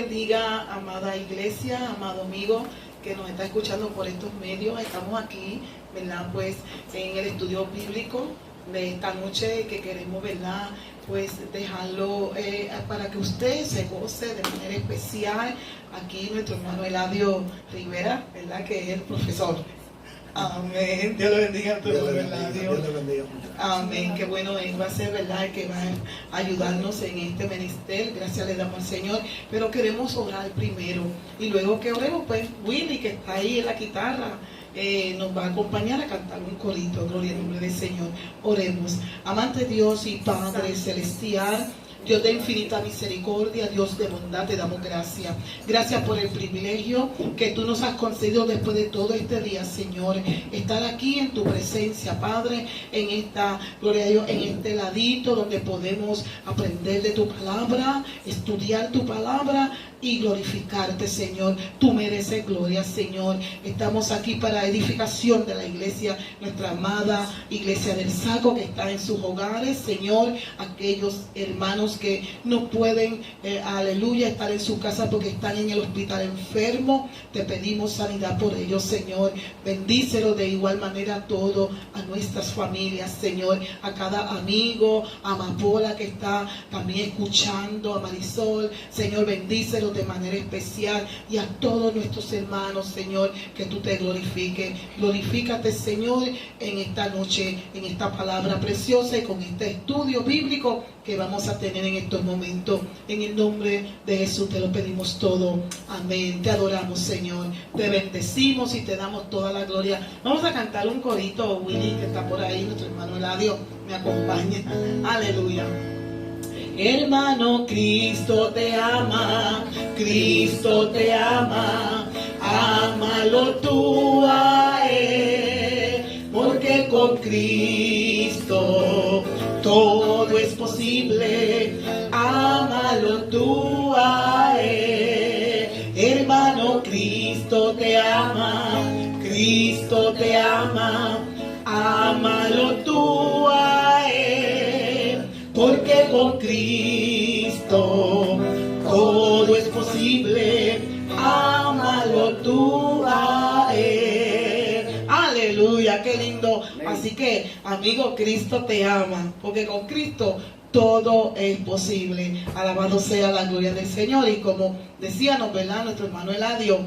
bendiga, amada iglesia, amado amigo que nos está escuchando por estos medios. Estamos aquí, ¿verdad? Pues en el estudio bíblico de esta noche que queremos, ¿verdad? Pues dejarlo para que usted se goce de manera especial. Aquí nuestro hermano Eladio Rivera, ¿verdad? Que es el profesor. Amén. Dios lo bendiga a todos, ¿verdad? Dios lo bendiga. Amén. Qué bueno, Él va a ser, ¿verdad?, el que va a ayudarnos en este ministerio. Gracias le damos al Señor. Pero queremos orar primero. Y luego que oremos, pues Willy, que está ahí en la guitarra, nos va a acompañar a cantar un corito. Gloria al nombre del Señor. Oremos. Amante Dios y Padre celestial, Dios de infinita misericordia, Dios de bondad, te damos gracias. Gracias por el privilegio que tú nos has concedido después de todo este día, Señor. Estar aquí en tu presencia, Padre, en esta, gloria a Dios, en este ladito donde podemos aprender de tu palabra, estudiar tu palabra y glorificarte, Señor. Tú mereces gloria, Señor. Estamos aquí para edificación de la iglesia, nuestra amada iglesia del Saco, que está en sus hogares, Señor. Aquellos hermanos que no pueden, aleluya, estar en su casa porque están en el hospital enfermo, te pedimos sanidad por ellos, Señor. Bendícelo de igual manera a todo, a nuestras familias, Señor, a cada amigo, a Amapola que está también escuchando, a Marisol, Señor, bendícelo de manera especial, y a todos nuestros hermanos, Señor, que tú te glorifiques. Glorifícate, Señor, en esta noche, en esta palabra preciosa y con este estudio bíblico que vamos a tener en estos momentos. En el nombre de Jesús te lo pedimos todo. Amén. Te adoramos, Señor. Te bendecimos y te damos toda la gloria. Vamos a cantar un corito, Willy, que está por ahí, nuestro hermano Eladio me acompaña. Aleluya. Hermano, Cristo te ama, Cristo te ama, ámalo tú a Él, porque con Cristo todo es posible, ámalo tú a Él. Hermano, Cristo te ama, Cristo te ama, ámalo tú a Él, porque con Cristo todo es posible, ámalo tú a Él. Aleluya, qué lindo. Así que, amigo, Cristo te ama, porque con Cristo todo es posible. Alabado sea la gloria del Señor. Y como decíamos, ¿verdad?, nuestro hermano Eladio,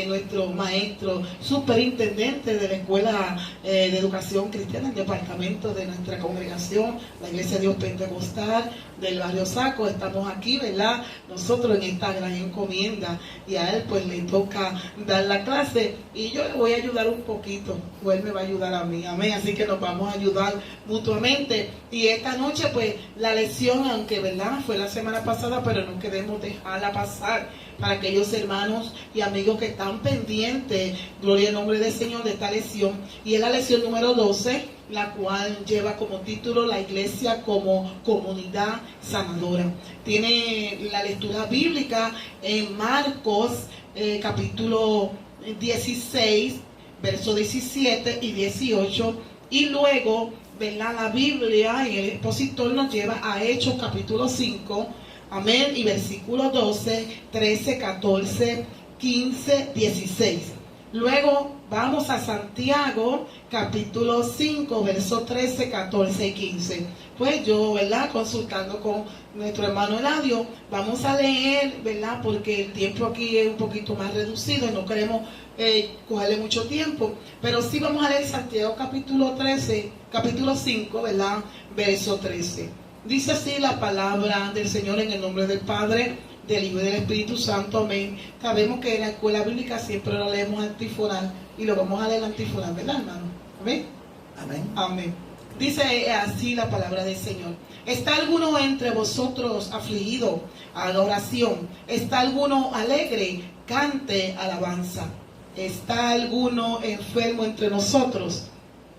nuestro maestro, superintendente de la Escuela de Educación Cristiana, el departamento de nuestra congregación, la Iglesia de Dios Pentecostal del barrio Saco. Estamos aquí, ¿verdad?, nosotros en esta gran encomienda, y a él pues le toca dar la clase y yo le voy a ayudar un poquito, o él me va a ayudar a mí. Amén. Así que nos vamos a ayudar mutuamente. Y esta noche pues la lección, aunque, ¿verdad?, fue la semana pasada, pero no queremos dejarla pasar para aquellos hermanos y amigos que están pendientes, gloria al nombre del Señor, de esta lección. Y es la lección número 12, la cual lleva como título La Iglesia como Comunidad Sanadora. Tiene la lectura bíblica en Marcos capítulo 16, versos 17 y 18, y luego, ¿verdad?, la Biblia y el expositor nos lleva a Hechos capítulo 5, amén, y versículos 12, 13, 14, 15, 16. Luego vamos a Santiago capítulo 5, versos 13, 14 y 15. Pues yo, ¿verdad?, consultando con nuestro hermano Eladio, vamos a leer, ¿verdad?, porque el tiempo aquí es un poquito más reducido y no queremos cogerle mucho tiempo, pero sí vamos a leer Santiago capítulo 5, ¿verdad?, verso 13. Dice así la palabra del Señor, en el nombre del Padre, del Hijo y del Espíritu Santo. Amén. Sabemos que en la escuela bíblica siempre lo leemos antifonal y lo vamos a leer antifonal, ¿verdad, hermano? Amén. Amén. Amén. Dice así la palabra del Señor. ¿Está alguno entre vosotros afligido? Haga oración. ¿Está alguno alegre? Cante alabanza. ¿Está alguno enfermo entre nosotros?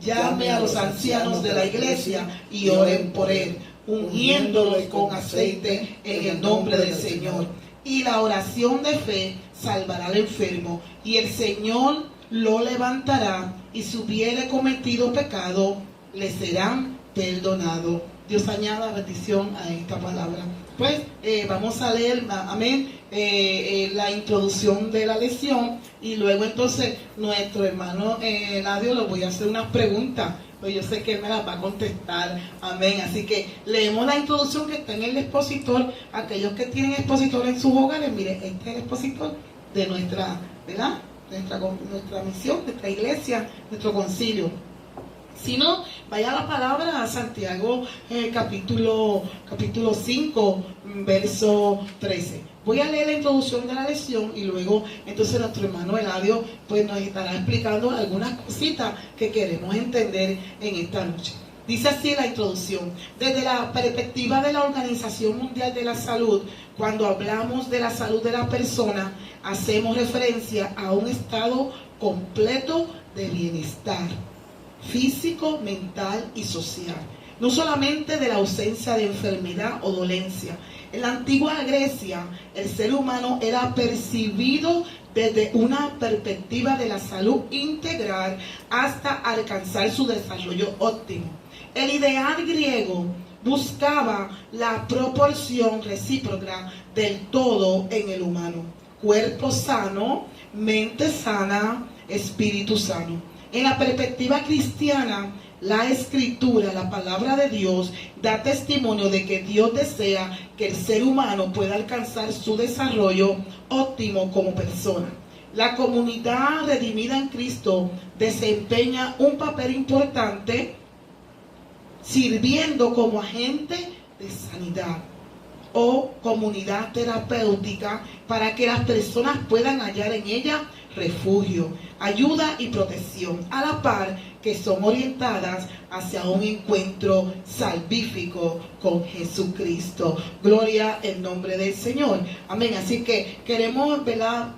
Llame a los ancianos de la iglesia y oren por él, ungiéndolos con aceite en el nombre del Señor. Y la oración de fe salvará al enfermo, y el Señor lo levantará, y si hubiere cometido pecado, le serán perdonados. Dios añada bendición a esta palabra. Pues vamos a leer, amén, la introducción de la lección, y luego entonces nuestro hermano Eladio le voy a hacer unas preguntas, pues yo sé que él me las va a contestar, amén. Así que leemos la introducción que está en el expositor. Aquellos que tienen expositor en sus hogares, miren, este es el expositor de nuestra, ¿verdad? Nuestra misión, nuestra iglesia, nuestro concilio. Si no, vaya a la palabra a Santiago capítulo 5, verso 13. Voy a leer la introducción de la lección y luego entonces nuestro hermano Eladio pues nos estará explicando algunas cositas que queremos entender en esta noche. Dice así la introducción: desde la perspectiva de la Organización Mundial de la Salud, cuando hablamos de la salud de la persona, hacemos referencia a un estado completo de bienestar físico, mental y social, no solamente de la ausencia de enfermedad o dolencia. En la antigua Grecia, el ser humano era percibido desde una perspectiva de la salud integral hasta alcanzar su desarrollo óptimo. El ideal griego buscaba la proporción recíproca del todo en el humano: cuerpo sano, mente sana, espíritu sano. En la perspectiva cristiana, la Escritura, la palabra de Dios, da testimonio de que Dios desea que el ser humano pueda alcanzar su desarrollo óptimo como persona. La comunidad redimida en Cristo desempeña un papel importante sirviendo como agente de sanidad o comunidad terapéutica para que las personas puedan hallar en ella refugio, ayuda y protección, a la par que son orientadas hacia un encuentro salvífico con Jesucristo. Gloria en nombre del Señor. Amén. Así que queremos, ¿verdad?,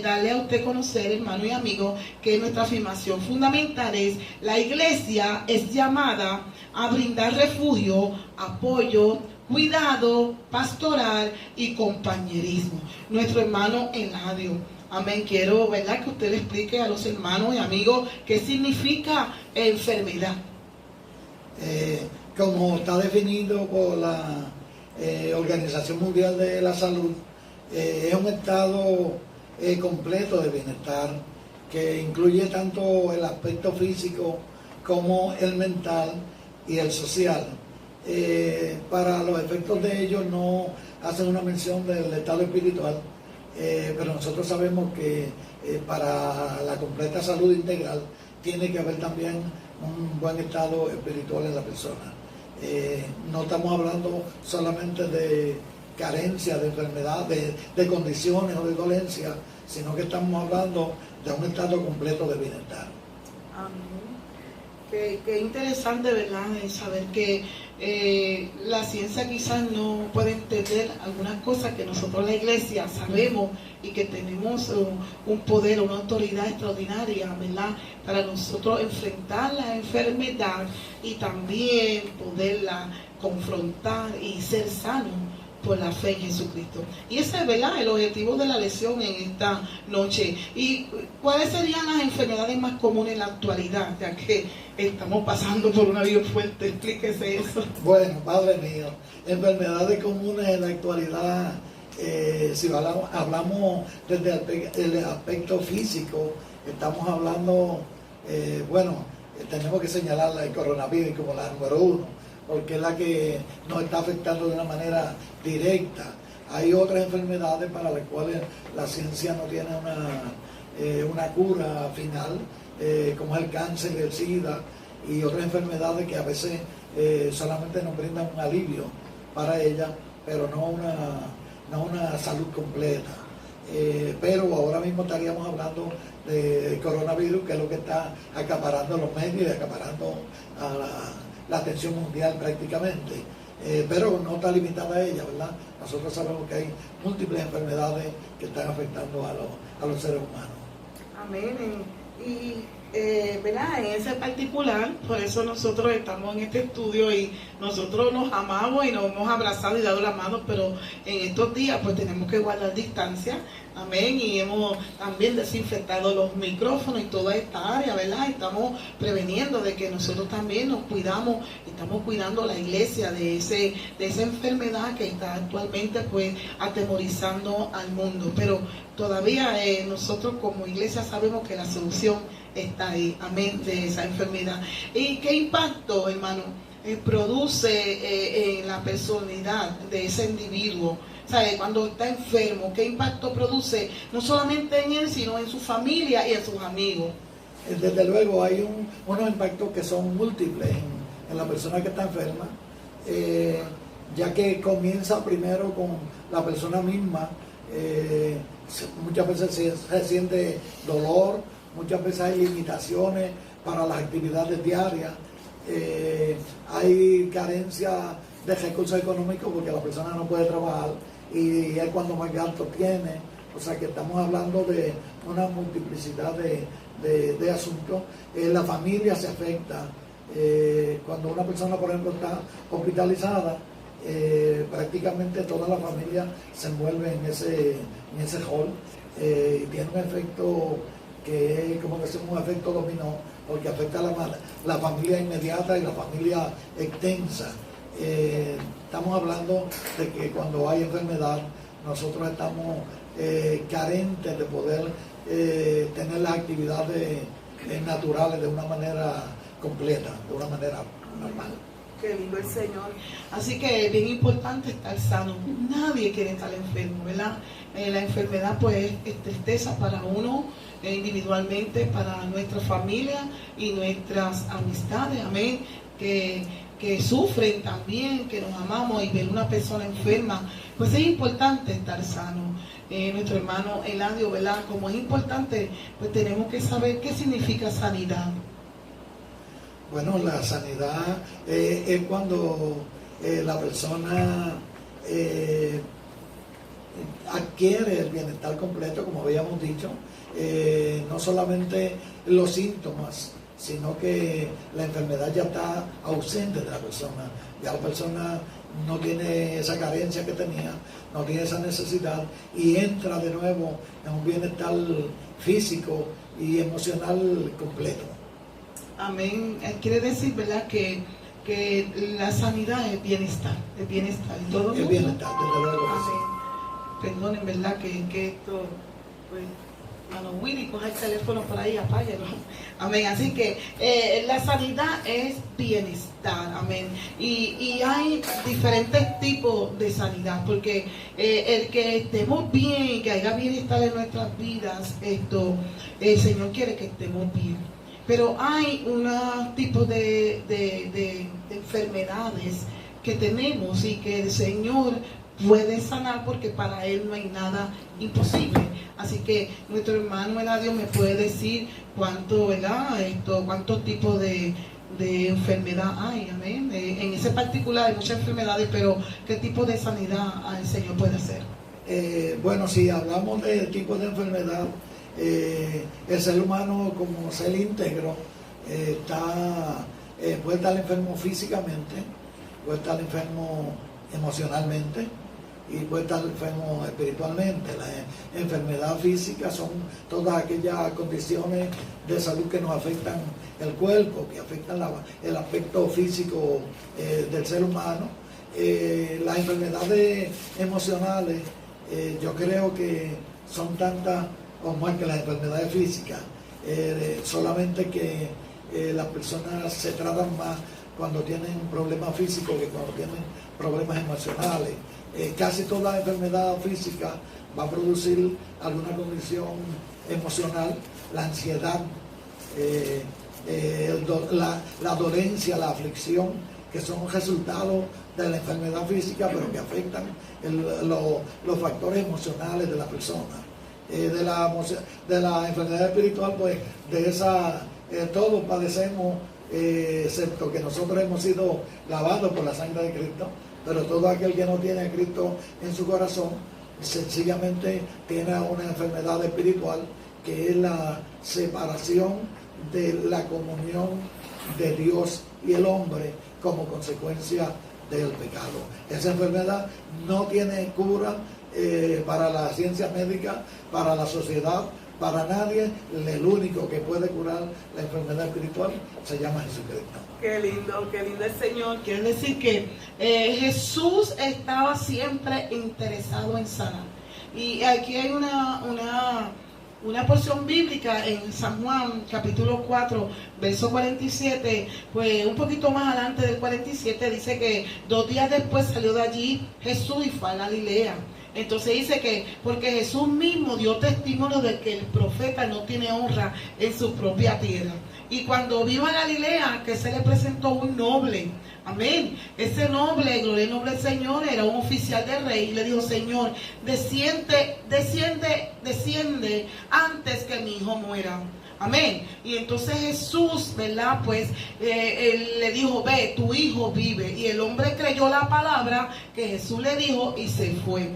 darle a usted conocer, hermano y amigo, que nuestra afirmación fundamental es: la iglesia es llamada a brindar refugio, apoyo, cuidado pastoral y compañerismo. Nuestro hermano Eladio, amén, quiero, ¿verdad?, que usted le explique a los hermanos y amigos qué significa enfermedad. Como está definido por la Organización Mundial de la Salud, es un estado completo de bienestar que incluye tanto el aspecto físico como el mental y el social. Para los efectos de ellos no hacen una mención del estado espiritual, pero nosotros sabemos que para la completa salud integral tiene que haber también un buen estado espiritual en la persona. No estamos hablando solamente de carencia, de enfermedad, de condiciones o de dolencia, sino que estamos hablando de un estado completo de bienestar. Amén. Qué interesante, ¿verdad?, saber que la ciencia quizás no puede entender algunas cosas que nosotros la iglesia sabemos, y que tenemos un poder, una autoridad extraordinaria, ¿verdad?, para nosotros enfrentar la enfermedad y también poderla confrontar y ser sanos por la fe en Jesucristo. Y ese es, ¿verdad?, el objetivo de la lección en esta noche. ¿Y cuáles serían las enfermedades más comunes en la actualidad, ya que estamos pasando por una vida fuerte? Explíquese eso. Bueno, Padre mío, enfermedades comunes en la actualidad, si hablamos desde el aspecto físico, estamos hablando, tenemos que señalar el coronavirus como la número 1, porque es la que nos está afectando de una manera directa. Hay otras enfermedades para las cuales la ciencia no tiene una cura final, como es el cáncer, el SIDA y otras enfermedades que a veces solamente nos brindan un alivio para ellas, pero no una salud completa. Pero ahora mismo estaríamos hablando de coronavirus, que es lo que está acaparando los medios y acaparando a la atención mundial prácticamente, pero no está limitada a ella, ¿verdad? Nosotros sabemos que hay múltiples enfermedades que están afectando a los seres humanos. Amén. Y ¿verdad?, en ese particular, por eso nosotros estamos en este estudio y nosotros nos amamos y nos hemos abrazado y dado la mano, pero en estos días pues tenemos que guardar distancia, amén, y hemos también desinfectado los micrófonos y toda esta área, ¿verdad? Estamos preveniendo de que nosotros también nos cuidamos, estamos cuidando la iglesia de esa enfermedad que está actualmente pues atemorizando al mundo, pero todavía nosotros como iglesia sabemos que la solución está ahí, amén, de esa enfermedad. ¿Y qué impacto, hermano, produce en la personalidad de ese individuo? ¿Sabe? Cuando está enfermo, ¿qué impacto produce? No solamente en él, sino en su familia y en sus amigos. Desde luego hay unos impactos que son múltiples en la persona que está enferma, ya que comienza primero con la persona misma. Muchas veces se siente dolor, muchas veces hay limitaciones para las actividades diarias, hay carencia de recursos económicos porque la persona no puede trabajar y es cuando más gastos tiene. O sea que estamos hablando de una multiplicidad de asuntos. La familia se afecta. Cuando una persona, por ejemplo, está hospitalizada, prácticamente toda la familia se envuelve en ese rol, y tiene un efecto que es, como decimos, un efecto dominó, porque afecta a la familia inmediata y la familia extensa. Estamos hablando de que cuando hay enfermedad, nosotros estamos carentes de poder tener las actividades naturales de una manera completa, de una manera normal. Que lindo el Señor. Así que es bien importante estar sano. Nadie quiere estar enfermo, ¿verdad? La enfermedad pues es tristeza para uno individualmente, para nuestra familia y nuestras amistades, amén, que sufren también, que nos amamos, y ver una persona enferma, pues es importante estar sano. Nuestro hermano Eladio, ¿verdad? Como es importante, pues tenemos que saber qué significa sanidad. Bueno, la sanidad es cuando la persona adquiere el bienestar completo, como habíamos dicho, no solamente los síntomas, sino que la enfermedad ya está ausente de la persona, ya la persona no tiene esa carencia que tenía, no tiene esa necesidad y entra de nuevo en un bienestar físico y emocional completo. Amén. Quiere decir, ¿verdad?, que la sanidad es bienestar, ¿Y todo el bienestar, desde luego que sí. Perdonen, ¿verdad?, que esto, pues, hermano Willy, coja el teléfono por ahí, apáguelo. Amén. Así que la sanidad es bienestar, amén. Y hay diferentes tipos de sanidad, porque el que estemos bien, que haya bienestar en nuestras vidas, el Señor quiere que estemos bien. Pero hay unos tipos de enfermedades que tenemos y que el Señor puede sanar, porque para Él no hay nada imposible. Así que nuestro hermano Eladio me puede decir cuántos tipos de enfermedad hay, amén. En ese particular hay muchas enfermedades, pero ¿qué tipo de sanidad el Señor puede hacer? Bueno, si hablamos de tipos de enfermedad, el ser humano como ser íntegro puede estar enfermo físicamente, puede estar enfermo emocionalmente y puede estar enfermo espiritualmente. La enfermedad física son todas aquellas condiciones de salud que nos afectan el cuerpo, que afectan el aspecto físico del ser humano. Las enfermedades emocionales, yo creo que son tantas o más que las enfermedades físicas, solamente que las personas se tratan más cuando tienen problemas físicos que cuando tienen problemas emocionales. Casi toda enfermedad física va a producir alguna condición emocional, la ansiedad, la dolencia, la aflicción, que son resultados de la enfermedad física, pero que afectan los factores emocionales de la persona. De la enfermedad espiritual, pues de esa todos padecemos, excepto que nosotros hemos sido lavados por la sangre de Cristo, pero todo aquel que no tiene a Cristo en su corazón sencillamente tiene una enfermedad espiritual, que es la separación de la comunión de Dios y el hombre, como consecuencia del pecado. Esa enfermedad no tiene cura para la ciencia médica, para la sociedad, para nadie. El único que puede curar la enfermedad espiritual se llama Jesucristo. Qué lindo el Señor. Quiere decir que Jesús estaba siempre interesado en sanar. Y aquí hay una porción bíblica en San Juan, capítulo 4, verso 47, pues un poquito más adelante del 47, dice que 2 días después salió de allí Jesús y fue a Galilea. Entonces dice que porque Jesús mismo dio testimonio de que el profeta no tiene honra en su propia tierra. Y cuando vino a Galilea, que se le presentó un noble, amén. Ese noble, gloria al nombre del Señor, era un oficial del rey y le dijo: Señor, desciende antes que mi hijo muera. Amén. Y entonces Jesús, ¿verdad? Pues él le dijo: ve, tu hijo vive. Y el hombre creyó la palabra que Jesús le dijo y se fue.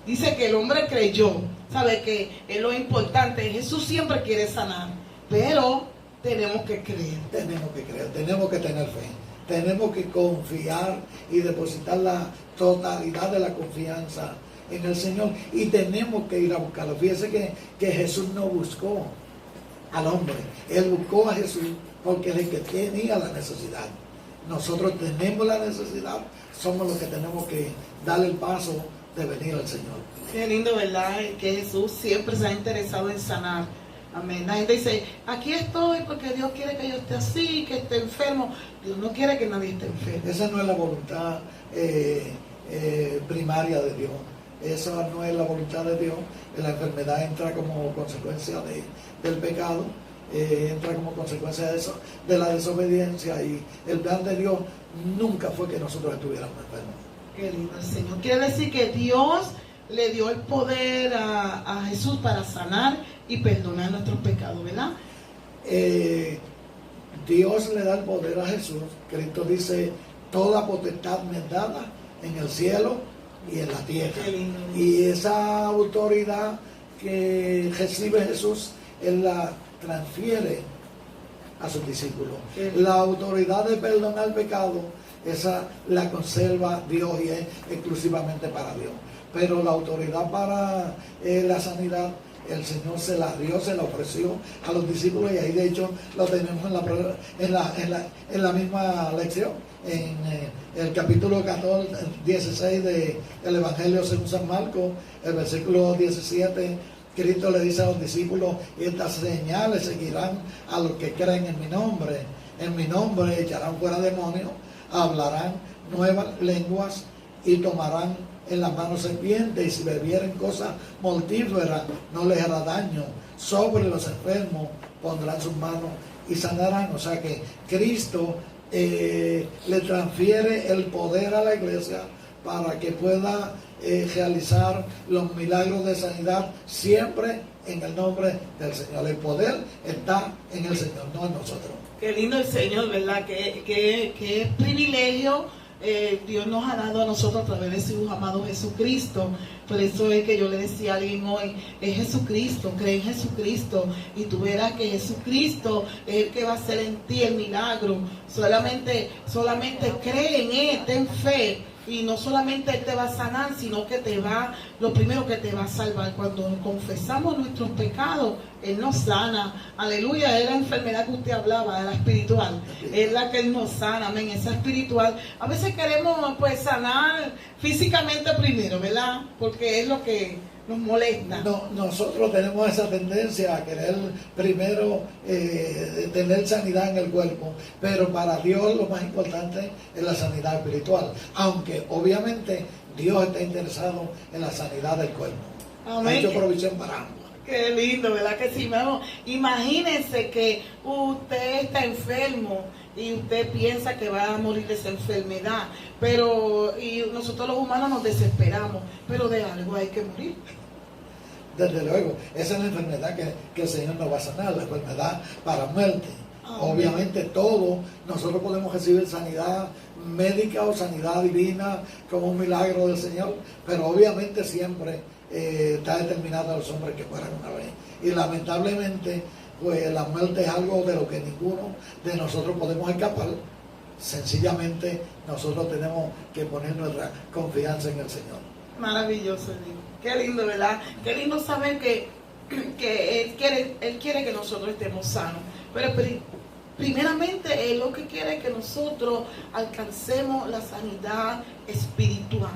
Dice que el hombre creyó. Sabe que es lo importante. Jesús siempre quiere sanar, pero tenemos que creer. Tenemos que creer, tenemos que tener fe. Tenemos que confiar y depositar la totalidad de la confianza en el Señor. Y tenemos que ir a buscarlo. Fíjese que Jesús no buscó al hombre. Él buscó a Jesús porque es el que tenía la necesidad. Nosotros tenemos la necesidad. Somos los que tenemos que darle el paso de venir al Señor. Qué lindo, ¿verdad? Que Jesús siempre se ha interesado en sanar. Amén. La gente dice: aquí estoy porque Dios quiere que yo esté así, que esté enfermo. Dios no quiere que nadie esté enfermo. Esa no es la voluntad primaria de Dios. Esa no es la voluntad de Dios. La enfermedad entra como consecuencia del pecado, entra como consecuencia de eso, de la desobediencia. Y el plan de Dios nunca fue que nosotros estuviéramos enfermos. Qué lindo el Señor. Quiere decir que Dios le dio el poder a Jesús para sanar y perdonar nuestros pecados, ¿verdad? Dios le da el poder a Jesús. Cristo dice: toda potestad me es dada en el cielo y en la tierra. Qué lindo. Y esa autoridad que recibe Jesús, Él la transfiere a sus discípulos. La autoridad de perdonar el pecado, esa la conserva Dios y es exclusivamente para Dios. Pero la autoridad para la sanidad, el Señor se la dio, se la ofreció a los discípulos, y ahí de hecho lo tenemos en la misma lección, en el capítulo 16 del Evangelio según San Marcos, el versículo 17. Cristo le dice a los discípulos: y estas señales seguirán a los que creen en mi nombre echarán fuera demonios, hablarán nuevas lenguas y tomarán en las manos serpientes, y si bebieren cosas mortíferas no les hará daño. Sobre los enfermos pondrán sus manos y sanarán. O sea que Cristo le transfiere el poder a la iglesia para que pueda realizar los milagros de sanidad siempre en el nombre del Señor. El poder está en el Señor, no en nosotros. Qué lindo el Señor, ¿verdad? Que privilegio Dios nos ha dado a nosotros a través de su amado Jesucristo. Por eso es que yo le decía a alguien hoy: es Jesucristo, cree en Jesucristo y tú verás que Jesucristo es el que va a hacer en ti el milagro. Solamente cree en Él, ten fe. Y no solamente Él te va a sanar, sino que lo primero que te va a salvar. Cuando confesamos nuestros pecados, Él nos sana. Aleluya, es la enfermedad que usted hablaba, la espiritual. Es la que Él nos sana, amén, esa espiritual. A veces queremos pues sanar físicamente primero, ¿verdad? Porque es lo que nos molesta. No, nosotros tenemos esa tendencia a querer primero tener sanidad en el cuerpo, pero para Dios lo más importante es la sanidad espiritual, aunque obviamente Dios está interesado en la sanidad del cuerpo. Amén. Ha hecho provisión para ambos. Qué lindo, ¿verdad que sí? Imagínense que usted está enfermo y usted piensa que va a morir de esa enfermedad, y nosotros los humanos nos desesperamos, pero de algo hay que morir. Desde luego, esa es la enfermedad que el Señor nos va a sanar, la enfermedad para muerte. Obviamente todos nosotros podemos recibir sanidad médica o sanidad divina como un milagro del Señor, pero obviamente siempre está determinado a los hombres que mueran una vez. Y lamentablemente, pues la muerte es algo de lo que ninguno de nosotros podemos escapar. sencillamente nosotros tenemos que poner nuestra confianza en el Señor. Maravilloso, Dios. Qué lindo, ¿verdad? Qué lindo saber que Él quiere que nosotros estemos sanos. Pero primeramente Él lo que quiere es que nosotros alcancemos la sanidad espiritual,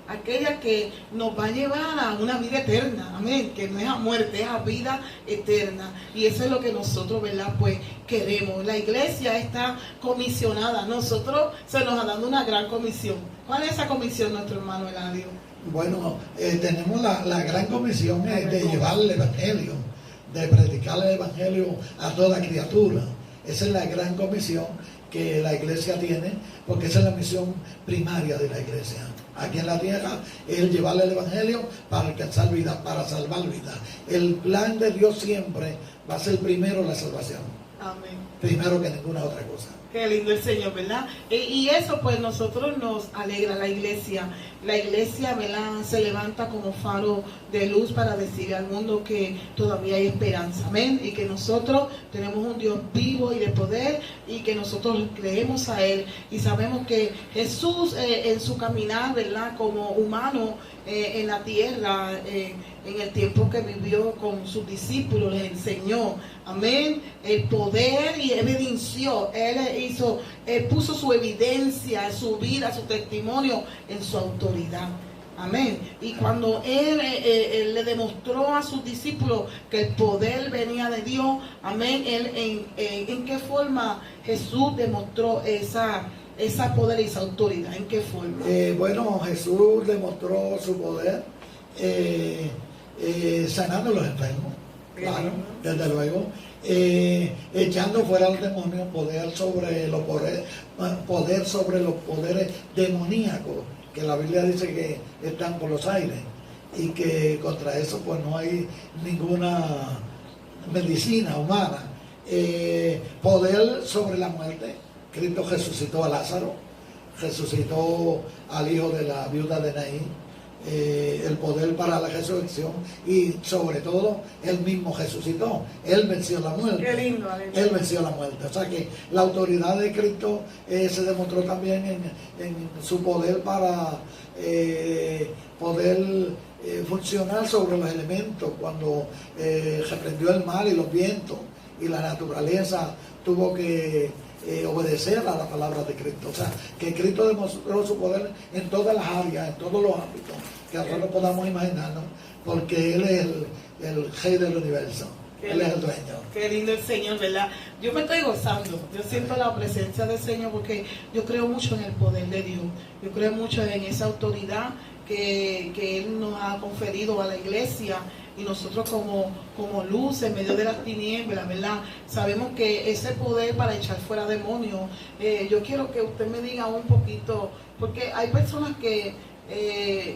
aquella que nos va a llevar a una vida eterna, amén, que no es a muerte, es a vida eterna. Y eso es lo que nosotros, ¿verdad?, pues queremos. La iglesia está comisionada, nosotros se nos ha dado una gran comisión. ¿Cuál es esa comisión, nuestro hermano Eladio? Bueno, tenemos la gran comisión de llevar el Evangelio, de predicar el Evangelio a toda criatura. Esa es la gran comisión que la iglesia tiene, porque esa es la misión primaria de la iglesia. Aquí en la tierra es llevar el Evangelio para alcanzar vida, para salvar vida. El plan de Dios siempre va a ser primero la salvación. Amén. Primero que ninguna otra cosa. Qué lindo el Señor, ¿verdad? Y eso pues nosotros nos alegra, la iglesia, ¿verdad?, se levanta como faro de luz para decir al mundo que todavía hay esperanza, amén, y que nosotros tenemos un Dios vivo y de poder, y que nosotros creemos a Él, y sabemos que Jesús en su caminar, ¿verdad?, como humano en la tierra, en el tiempo que vivió con sus discípulos, les enseñó, amén, el poder, y evidenció, él puso su evidencia, su vida, su testimonio en su autoridad. Amén. Y cuando él le demostró a sus discípulos que el poder venía de Dios, amén, ¿en qué forma Jesús demostró esa poder y esa autoridad? ¿En qué forma? Bueno, Jesús demostró su poder sanando a los enfermos, claro, desde luego, echando fuera al demonio, poder sobre los poderes demoníacos, que la Biblia dice que están por los aires, y que contra eso pues no hay ninguna medicina humana. Poder sobre la muerte. Cristo resucitó a Lázaro, resucitó al hijo de la viuda de Naín, el poder para la resurrección, y sobre todo Él mismo resucitó. Él venció la muerte. Qué lindo, Él venció la muerte. O sea que la autoridad de Cristo se demostró también en su poder para poder funcionar sobre los elementos, cuando reprendió el mar y los vientos, y la naturaleza tuvo que obedecer a la palabra de Cristo. O sea, que Cristo demostró su poder en todas las áreas, en todos los ámbitos que nosotros podamos imaginarnos, porque Él es el rey del universo. Él es el dueño. Qué lindo el Señor, ¿verdad? Yo me estoy gozando. Yo siento la presencia del Señor porque yo creo mucho en el poder de Dios. Yo creo mucho en esa autoridad que Él nos ha conferido a la iglesia, y nosotros como luz en medio de las tinieblas, ¿verdad? Sabemos que ese poder para echar fuera demonios. Yo quiero que usted me diga un poquito, porque hay personas que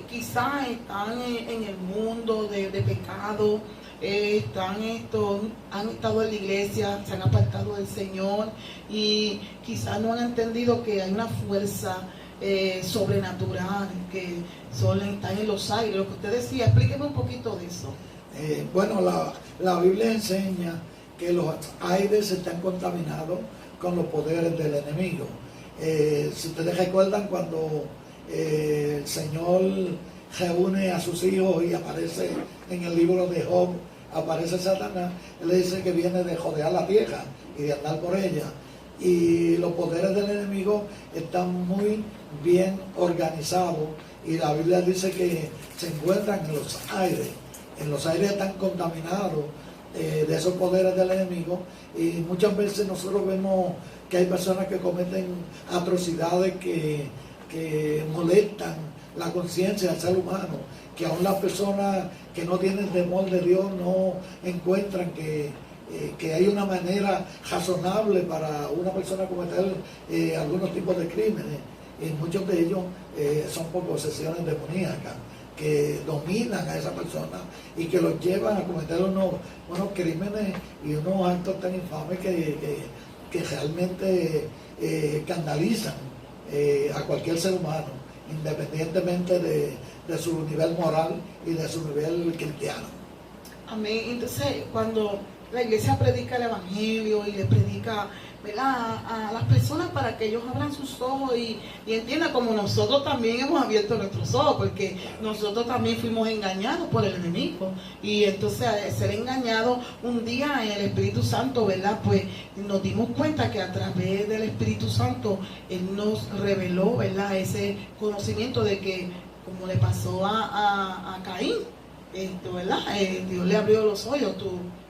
quizás están en el mundo de pecado, han estado en la iglesia, se han apartado del Señor, y quizás no han entendido que hay una fuerza sobrenatural que están en los aires. Lo que usted decía, explíqueme un poquito de eso. Bueno, la Biblia enseña que los aires están contaminados con los poderes del enemigo. Si ustedes recuerdan, cuando el Señor reúne a sus hijos y aparece en el libro de Job, aparece Satanás, él le dice que viene de jodear la tierra y de andar por ella. Y los poderes del enemigo están muy bien organizados, y la Biblia dice que se encuentran en los aires. En los aires están contaminados de esos poderes del enemigo, y muchas veces nosotros vemos que hay personas que cometen atrocidades que molestan la conciencia del ser humano, que aún las personas que no tienen temor de Dios no encuentran que hay una manera razonable para una persona cometer algunos tipos de crímenes, y muchos de ellos son por posesiones demoníacas que dominan a esa persona y que los llevan a cometer unos crímenes y unos actos tan infames que realmente escandalizan a cualquier ser humano, independientemente de su nivel moral y de su nivel cristiano. Amén. Entonces, cuando la iglesia predica el evangelio y le predica, ¿verdad?, a las personas para que ellos abran sus ojos y entiendan, como nosotros también hemos abierto nuestros ojos, porque nosotros también fuimos engañados por el enemigo. Y entonces, al ser engañados un día en el Espíritu Santo, ¿verdad?, pues nos dimos cuenta que a través del Espíritu Santo Él nos reveló, ¿verdad?, ese conocimiento de que, como le pasó a Caín, ¿verdad?, Dios le abrió los ojos,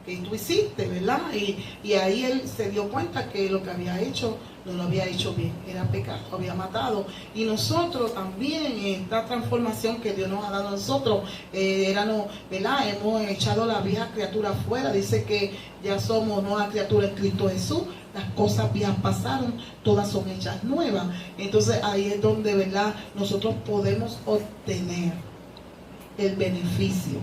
que tú hiciste, ¿verdad? Y ahí él se dio cuenta que lo que había hecho no lo había hecho bien, era pecado, había matado. Y nosotros también, esta transformación que Dios nos ha dado a nosotros, ¿verdad?, hemos echado la vieja criatura afuera. Dice que ya somos nueva criatura en Cristo Jesús, las cosas viejas pasaron, todas son hechas nuevas. Entonces ahí es donde, ¿verdad?, nosotros podemos obtener el beneficio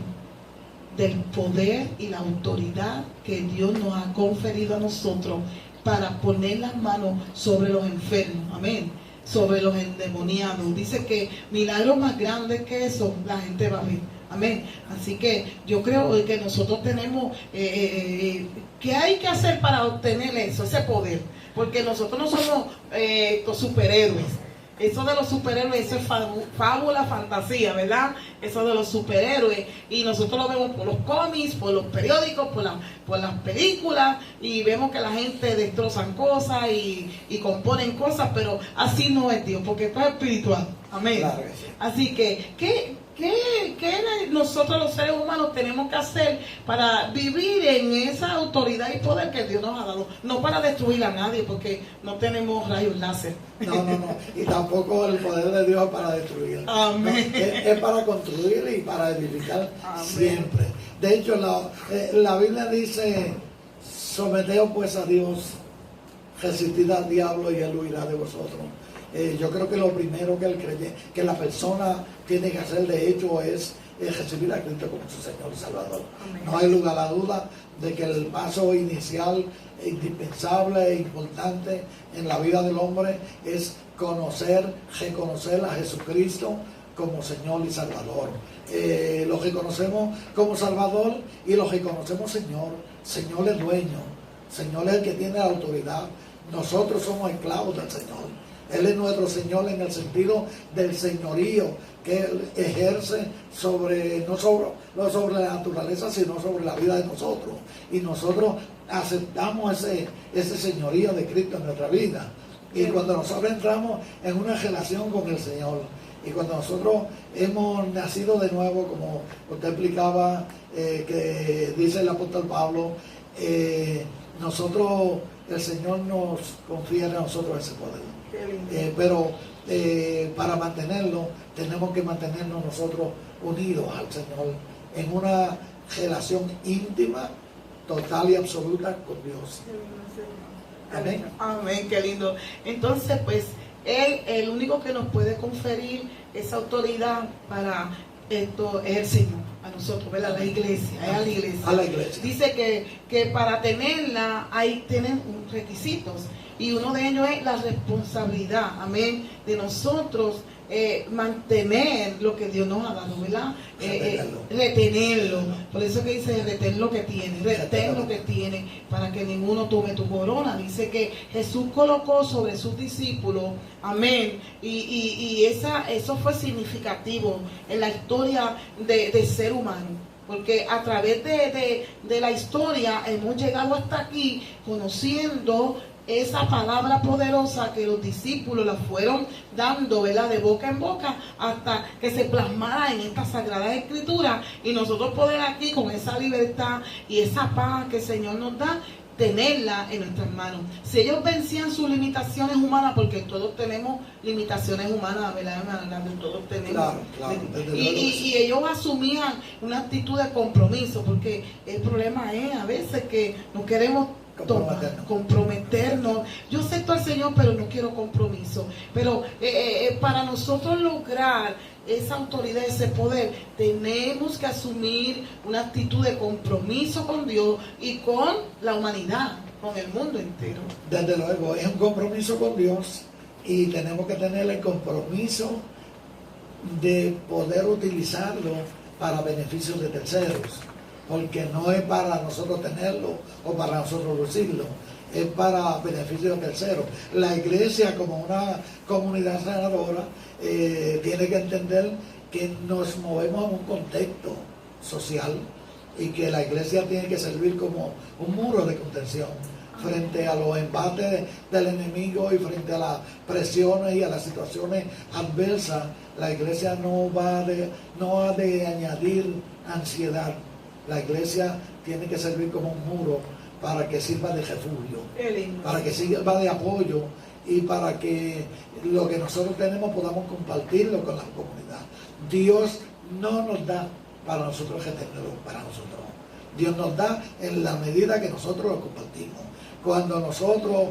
del poder y la autoridad que Dios nos ha conferido a nosotros para poner las manos sobre los enfermos, amén, sobre los endemoniados. Dice que milagros más grandes que eso la gente va a ver, amén. Así que yo creo que nosotros tenemos ¿qué hay que hacer para obtener eso, ese poder? Porque nosotros no somos superhéroes. Eso de los superhéroes, eso es fábula, fantasía, ¿verdad? Eso de los superhéroes. Y nosotros lo vemos por los cómics, por los periódicos, por las películas. Y vemos que la gente destrozan cosas y componen cosas, pero así no es Dios, porque esto es espiritual. Amén. Claro que sí. Así que, ¿qué nosotros los seres humanos tenemos que hacer para vivir en esa autoridad y poder que Dios nos ha dado? No para destruir a nadie, porque no tenemos rayos láser. No. Y tampoco el poder de Dios es para destruir. Amén. No, es para construir y para edificar. Amén. Siempre. De hecho, la Biblia dice: someteos pues a Dios, resistid al diablo y él huirá de vosotros. Yo creo que lo primero que la persona tiene que hacer, de hecho, es recibir a Cristo como su Señor y Salvador. Amén. No hay lugar a la duda de que el paso inicial, indispensable e importante en la vida del hombre es reconocer a Jesucristo como Señor y Salvador. Lo reconocemos como Salvador y lo reconocemos Señor. Señor es dueño, Señor es el que tiene la autoridad. Nosotros somos esclavos del Señor. Él es nuestro Señor en el sentido del señorío que Él ejerce no sobre la naturaleza, sino sobre la vida de nosotros. Y nosotros aceptamos ese señorío de Cristo en nuestra vida. Y cuando nosotros entramos en una relación con el Señor, y cuando nosotros hemos nacido de nuevo, como usted explicaba, que dice el apóstol Pablo, el Señor nos confía en nosotros ese poder. Pero para mantenerlo, tenemos que mantenernos nosotros unidos al Señor en una relación íntima, total y absoluta con Dios. Amén. Amén, qué lindo. Entonces, pues, Él, el único que nos puede conferir esa autoridad para esto es el Señor, a nosotros, ¿verdad? A la iglesia. A la iglesia. Dice que para tenerla tienen requisitos. Y uno de ellos es la responsabilidad, amén, de nosotros mantener lo que Dios nos ha dado, ¿verdad? Retenerlo. Por eso que dice retén lo que tiene, retén lo que tiene, para que ninguno tome tu corona. Dice que Jesús colocó sobre sus discípulos, amén, y eso fue significativo en la historia de ser humano. Porque a través de la historia hemos llegado hasta aquí conociendo esa palabra poderosa que los discípulos la fueron dando, ¿verdad?, de boca en boca, hasta que se plasmara en esta sagrada escritura, y nosotros poder aquí con esa libertad y esa paz que el Señor nos da, tenerla en nuestras manos. Si ellos vencían sus limitaciones humanas, porque todos tenemos limitaciones humanas, ¿verdad? Todos tenemos. Claro, y ellos asumían una actitud de compromiso, porque el problema es a veces que no queremos comprometernos. Yo acepto al Señor, pero no quiero compromiso. Pero para nosotros lograr esa autoridad, ese poder, tenemos que asumir una actitud de compromiso con Dios y con la humanidad, con el mundo entero. Desde luego, es un compromiso con Dios, y tenemos que tener el compromiso de poder utilizarlo para beneficios de terceros. porque no es para nosotros tenerlo o para nosotros lucirlo, es para beneficio de terceros. La iglesia, como una comunidad sanadora, tiene que entender que nos movemos en un contexto social y que la iglesia tiene que servir como un muro de contención frente a los embates del enemigo y frente a las presiones y a las situaciones adversas. La iglesia no ha de añadir ansiedad. La iglesia tiene que servir como un muro para que sirva de refugio, para que sirva de apoyo y para que lo que nosotros tenemos podamos compartirlo con la comunidad. Dios no nos da para nosotros retenerlo para nosotros. Dios nos da en la medida que nosotros lo compartimos. Cuando nosotros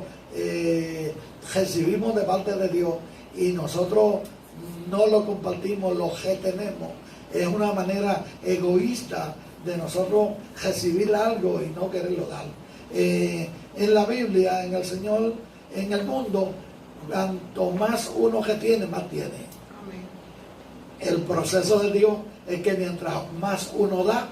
recibimos de parte de Dios y nosotros no lo compartimos, lo retenemos, es una manera egoísta de nosotros recibir algo y no quererlo dar. En la Biblia, en el Señor, en el mundo, cuanto más uno retiene, más tiene. Amén. El proceso de Dios es que mientras más uno da,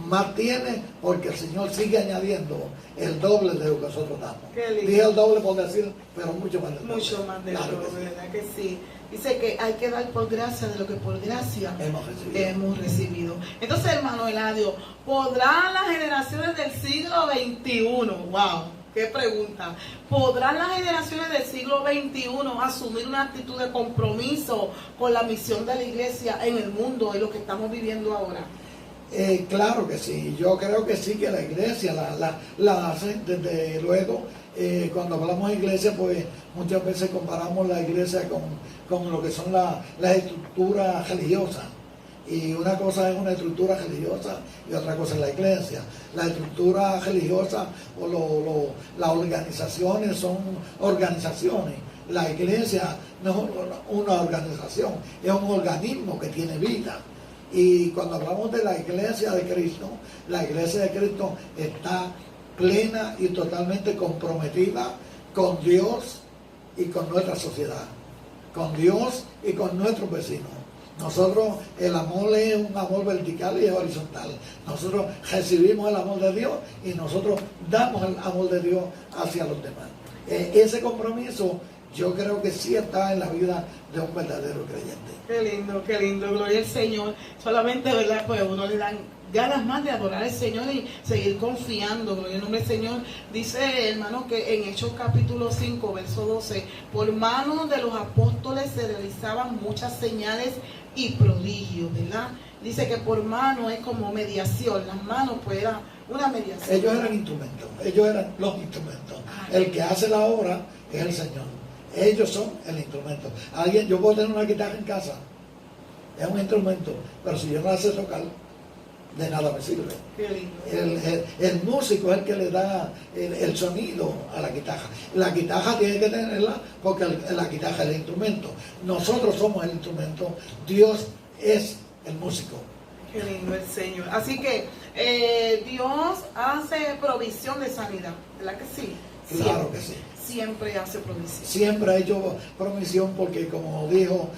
más tiene, porque el Señor sigue añadiendo el doble de lo que nosotros damos. Dije el doble por decir, pero mucho más de doble. Mucho más de claro doble, ¿verdad que sí? Dice que hay que dar por gracia de lo que por gracia hemos recibido. Entonces, hermano Eladio, ¿podrán las generaciones del siglo XXI, wow, qué pregunta, podrán las generaciones del siglo XXI asumir una actitud de compromiso con la misión de la iglesia en el mundo, en lo que estamos viviendo ahora? Claro que sí, yo creo que sí, que la iglesia la hace. Desde luego, cuando hablamos de iglesia, pues muchas veces comparamos la iglesia con lo que son las estructuras religiosas. Y una cosa es una estructura religiosa y otra cosa es la iglesia. La estructura religiosa o las organizaciones son organizaciones. La iglesia no es una organización, es un organismo que tiene vida. Y cuando hablamos de la iglesia de Cristo está plena y totalmente comprometida con Dios y con nuestra sociedad, con Dios y con nuestros vecinos. Nosotros, el amor es un amor vertical y horizontal. Nosotros recibimos el amor de Dios y nosotros damos el amor de Dios hacia los demás. Ese compromiso yo creo que sí está en la vida de un verdadero creyente. Qué lindo, gloria al Señor. Solamente, ¿verdad? Pues uno le dan ganas más de adorar al Señor y seguir confiando, gloria al nombre del Señor. Dice, hermano, que en Hechos capítulo 5, verso 12, por mano de los apóstoles se realizaban muchas señales y prodigios, ¿verdad? Dice que por mano es como mediación, las manos pues era una mediación. Ellos eran instrumentos, ellos eran los instrumentos. El que hace la obra es el Señor. Ellos son el instrumento. Yo puedo tener una guitarra en casa, es un instrumento, pero si yo no la sé tocar, de nada me sirve. Qué lindo. El músico es el que le da el sonido a la guitarra. La guitarra tiene que tenerla porque la guitarra es el instrumento. Nosotros somos el instrumento, Dios es el músico. Qué lindo el Señor. Así que Dios hace provisión de sanidad, ¿verdad que sí? Claro que sí. Siempre hace provisión. Siempre ha hecho provisión porque, como dijo